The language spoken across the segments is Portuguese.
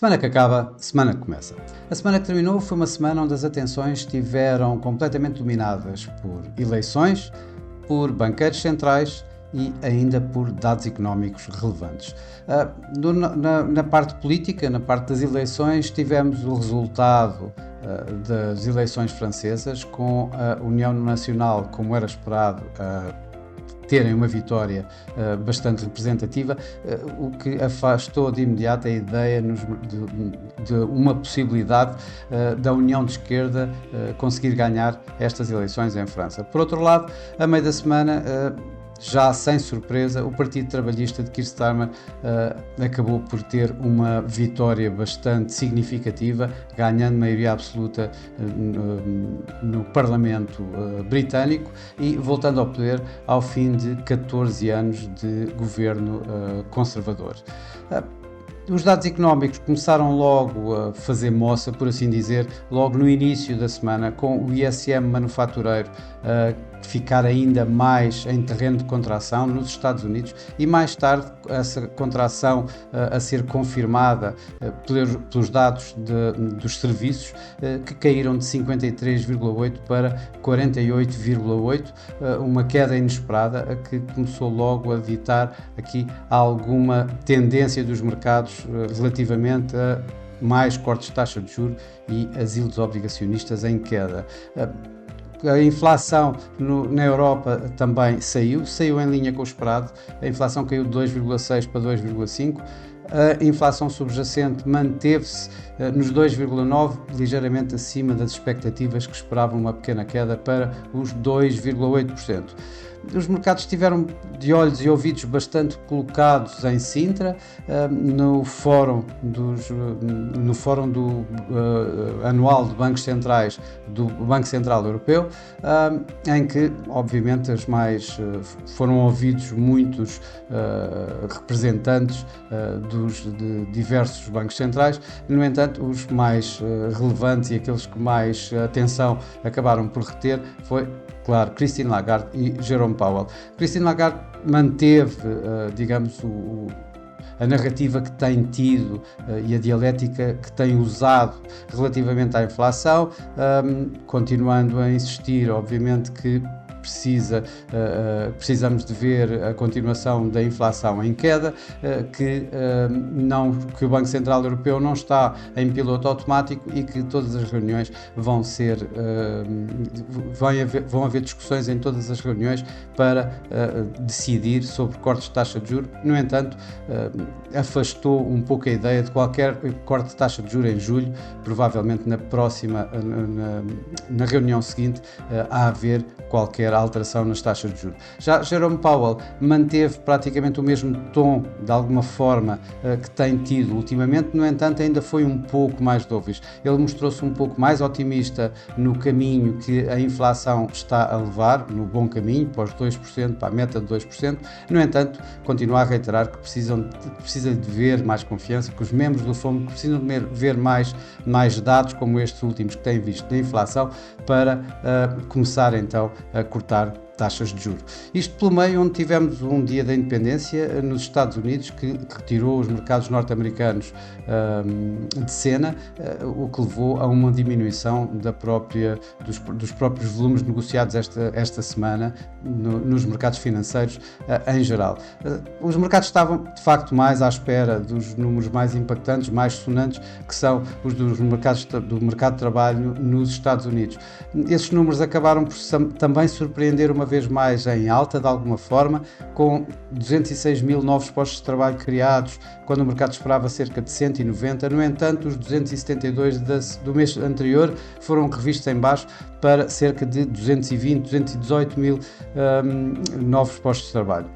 Semana que acaba, semana que começa. A semana que terminou foi uma semana onde as atenções estiveram completamente dominadas por eleições, por banqueiros centrais e ainda por dados económicos relevantes. Na parte política, na parte das eleições, tivemos o resultado das eleições francesas, com a União Nacional, como era esperado, terem uma vitória bastante representativa, o que afastou de imediato a ideia de uma possibilidade da União de Esquerda conseguir ganhar estas eleições em França. Por outro lado, a meio da semana, já sem surpresa, o Partido Trabalhista de Keir Starmer acabou por ter uma vitória bastante significativa, ganhando maioria absoluta no Parlamento britânico e voltando ao poder ao fim de 14 anos de governo conservador. Os dados económicos começaram logo a fazer moça, por assim dizer, logo no início da semana, com o ISM manufatureiro ficar ainda mais em terreno de contração nos Estados Unidos e mais tarde essa contração a ser confirmada pelos dados dos serviços que caíram de 53,8 para 48,8, uma queda inesperada que começou logo a ditar aqui alguma tendência dos mercados relativamente a mais cortes de taxa de juros e asilos obrigacionistas em queda. A inflação na Europa também saiu em linha com o esperado. A inflação caiu de 2,6 para 2,5. A inflação subjacente manteve-se nos 2,9, ligeiramente acima das expectativas que esperavam uma pequena queda para os 2,8%. Os mercados estiveram de olhos e ouvidos bastante colocados em Sintra, no fórum anual de bancos centrais do Banco Central Europeu, em que, obviamente, foram ouvidos muitos representantes de diversos bancos centrais. No entanto, os mais relevantes e aqueles que mais atenção acabaram por reter foi, claro, Christine Lagarde e Jerome Powell. Christine Lagarde manteve, a narrativa que tem tido e a dialética que tem usado relativamente à inflação, continuando a insistir, obviamente, que precisamos de ver a continuação da inflação em queda, que o Banco Central Europeu não está em piloto automático e que todas as reuniões vão haver discussões em todas as reuniões para decidir sobre cortes de taxa de juros. No entanto, afastou um pouco a ideia de qualquer corte de taxa de juros em julho, provavelmente na reunião seguinte a haver qualquer alteração nas taxas de juros. Já Jerome Powell manteve praticamente o mesmo tom, de alguma forma, que tem tido ultimamente. No entanto, ainda foi um pouco mais dovish. Ele mostrou-se um pouco mais otimista no caminho que a inflação está a levar, no bom caminho, para os 2%, para a meta de 2%. No entanto, continua a reiterar que precisa de ver mais confiança, que os membros do FOMC precisam de ver mais dados como estes últimos que têm visto da inflação para começar então a cortar taxas de juros. Isto pelo meio onde tivemos um dia da independência nos Estados Unidos que retirou os mercados norte-americanos de cena, o que levou a uma diminuição dos próprios volumes negociados esta semana nos mercados financeiros em geral. Os mercados estavam de facto mais à espera dos números mais impactantes, mais sonantes, que são os do mercado de trabalho nos Estados Unidos. Esses números acabaram por também surpreender uma vez mais em alta, de alguma forma, com 206 mil novos postos de trabalho criados, quando o mercado esperava cerca de 190. No entanto, os 272 do mês anterior foram revistos em baixo para cerca de 218 mil novos postos de trabalho.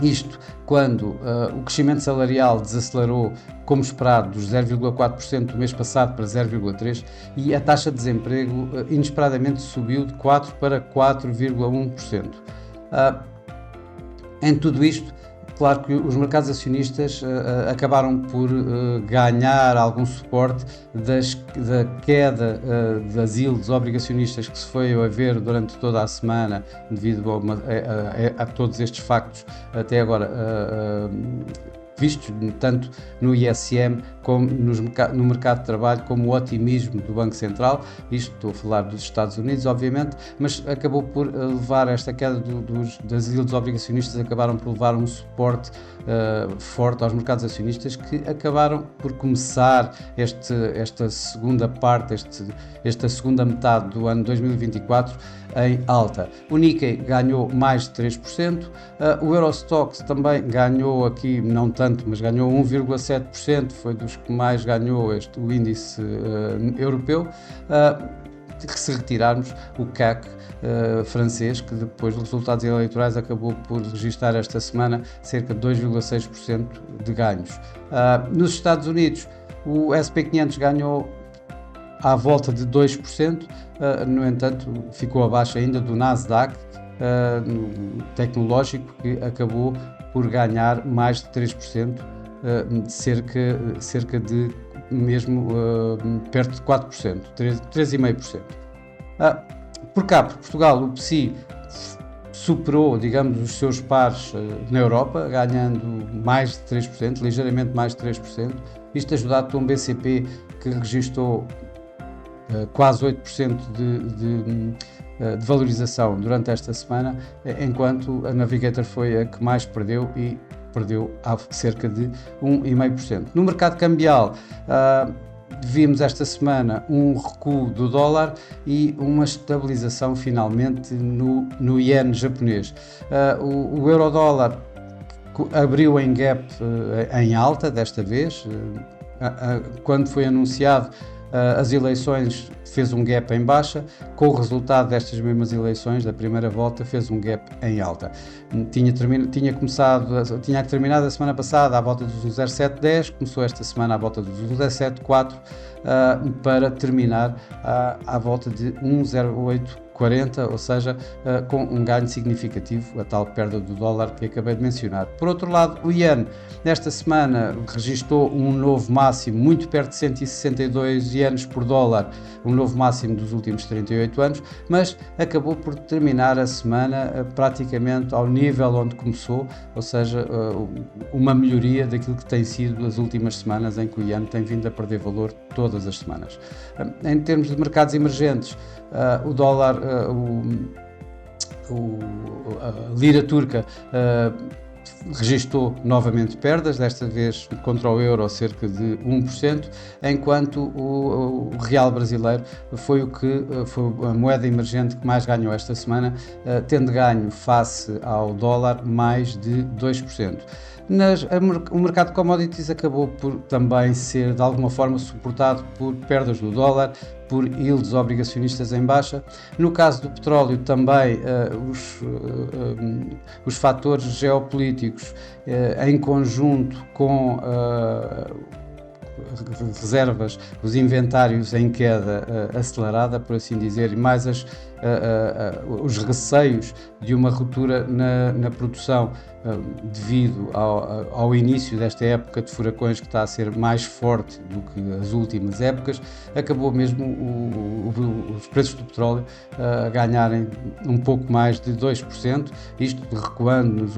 Isto quando o crescimento salarial desacelerou, como esperado, dos 0,4% do mês passado para 0,3% e a taxa de desemprego inesperadamente subiu de 4% para 4,1%. Em tudo isto, claro que os mercados acionistas acabaram por ganhar algum suporte da queda das yields obrigacionistas que se foi a ver durante toda a semana devido a todos estes factos até agora vistos tanto no ISM no mercado de trabalho, como o otimismo do Banco Central. Isto estou a falar dos Estados Unidos, obviamente, mas acabou por levar esta queda das yields obrigacionistas, acabaram por levar um suporte forte aos mercados acionistas, que acabaram por começar esta segunda parte, esta segunda metade do ano 2024 em alta. O Nikkei ganhou mais de 3%, o Eurostoxx também ganhou aqui, não tanto, mas ganhou 1,7%, foi dos que mais ganhou o índice europeu. Se retirarmos o CAC francês, que depois dos resultados eleitorais acabou por registrar esta semana cerca de 2,6% de ganhos. Nos Estados Unidos, o S&P 500 ganhou à volta de 2%, no entanto ficou abaixo ainda do Nasdaq tecnológico, que acabou por ganhar mais de 3%, cerca de mesmo perto de 4%, 3,5%. Por cá, por Portugal, o PSI superou, digamos, os seus pares na Europa, ganhando mais de 3%, ligeiramente mais de 3%, isto ajudado por um BCP que registrou quase 8% de valorização durante esta semana, enquanto a Navigator foi a que mais perdeu e perdeu cerca de 1,5%. No mercado cambial, vimos esta semana um recuo do dólar e uma estabilização finalmente no iene japonês. O euro-dólar abriu em gap em alta desta vez. Quando foi anunciado as eleições, fez um gap em baixa. Com o resultado destas mesmas eleições, da primeira volta, fez um gap em alta. Tinha terminado a semana passada à volta dos 0,710, começou esta semana à volta dos 0,740, para terminar à volta de 1,0840, ou seja, com um ganho significativo, a tal perda do dólar que acabei de mencionar. Por outro lado, o iene, nesta semana, registou um novo máximo, muito perto de 162 ienes por dólar, um novo máximo dos últimos 38 anos, mas acabou por terminar a semana praticamente ao nível onde começou, ou seja, uma melhoria daquilo que tem sido as últimas semanas, em que o iene tem vindo a perder valor todas as semanas. Em termos de mercados emergentes, o dólar, a lira turca registou novamente perdas, desta vez contra o euro cerca de 1%, enquanto o real brasileiro foi a moeda emergente que mais ganhou esta semana, tendo ganho face ao dólar mais de 2%. O mercado de commodities acabou por também ser de alguma forma suportado por perdas do dólar, por yields obrigacionistas em baixa. No caso do petróleo também os fatores geopolíticos em conjunto com reservas, os inventários em queda acelerada, por assim dizer, e mais os receios de uma ruptura na produção devido ao início desta época de furacões, que está a ser mais forte do que as últimas épocas, acabou mesmo os preços do petróleo a ganharem um pouco mais de 2%, isto recuando nos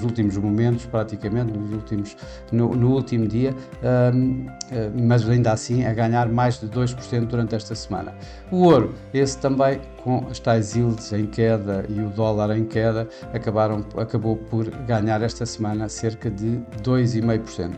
últimos momentos, praticamente no último dia, mas ainda assim a ganhar mais de 2% durante esta semana. O ouro, esse também, com as tais yields em queda e o dólar em queda, acabou por ganhar esta semana cerca de 2,5%.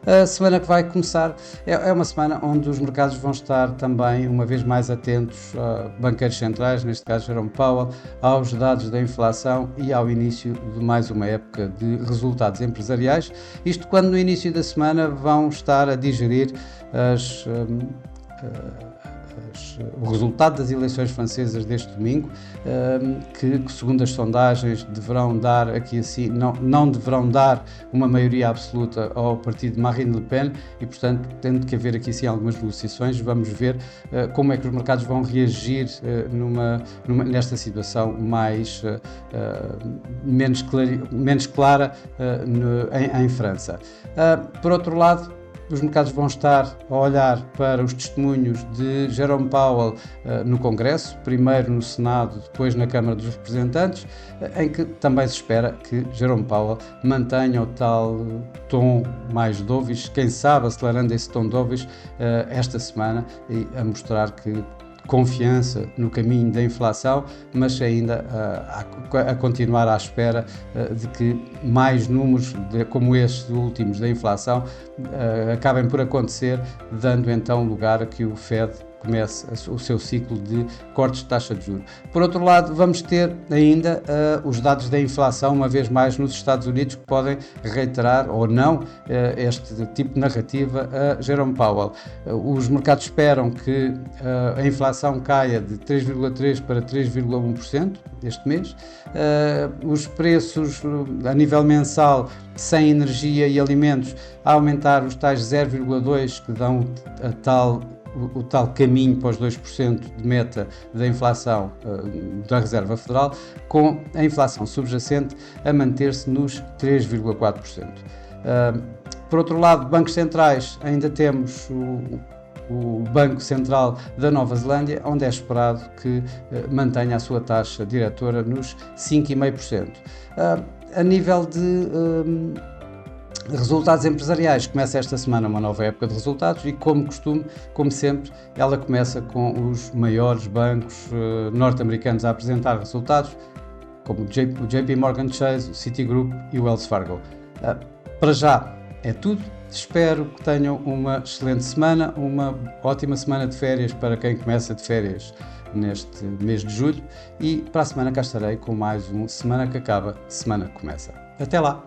A semana que vai começar é uma semana onde os mercados vão estar também uma vez mais atentos a banqueiros centrais, neste caso Jerome Powell, aos dados da inflação e ao início de mais uma época de resultados empresariais. Isto quando no início da semana vão estar a digerir o resultado das eleições francesas deste domingo, que segundo as sondagens deverão dar aqui assim, não deverão dar uma maioria absoluta ao partido de Marine Le Pen e, portanto, tendo que haver aqui assim algumas negociações. Vamos ver como é que os mercados vão reagir nesta situação menos clara em França. Por outro lado, os mercados vão estar a olhar para os testemunhos de Jerome Powell no Congresso, primeiro no Senado, depois na Câmara dos Representantes, em que também se espera que Jerome Powell mantenha o tal tom mais dovish, quem sabe acelerando esse tom dovish esta semana e a mostrar que confiança no caminho da inflação, mas ainda a continuar à espera de que mais números como estes últimos da inflação acabem por acontecer, dando então lugar a que o Fed comece o seu ciclo de cortes de taxa de juros. Por outro lado, vamos ter ainda os dados da inflação, uma vez mais nos Estados Unidos, que podem reiterar ou não este tipo de narrativa a Jerome Powell. Os mercados esperam que a inflação caia de 3,3% para 3,1% este mês. Os preços a nível mensal, sem energia e alimentos, a aumentar os tais 0,2% que dão o tal caminho para os 2% de meta da inflação da Reserva Federal, com a inflação subjacente a manter-se nos 3,4%. Por outro lado, bancos centrais, ainda temos o Banco Central da Nova Zelândia, onde é esperado que mantenha a sua taxa diretora nos 5,5%. A nível de resultados empresariais, começa esta semana uma nova época de resultados e, como costume, como sempre, ela começa com os maiores bancos norte-americanos a apresentar resultados, como o JP Morgan Chase, o Citigroup e o Wells Fargo. Para já é tudo. Espero que tenham uma excelente semana, uma ótima semana de férias para quem começa de férias neste mês de julho, e para a semana cá estarei com mais um Semana que Acaba, Semana que Começa. Até lá!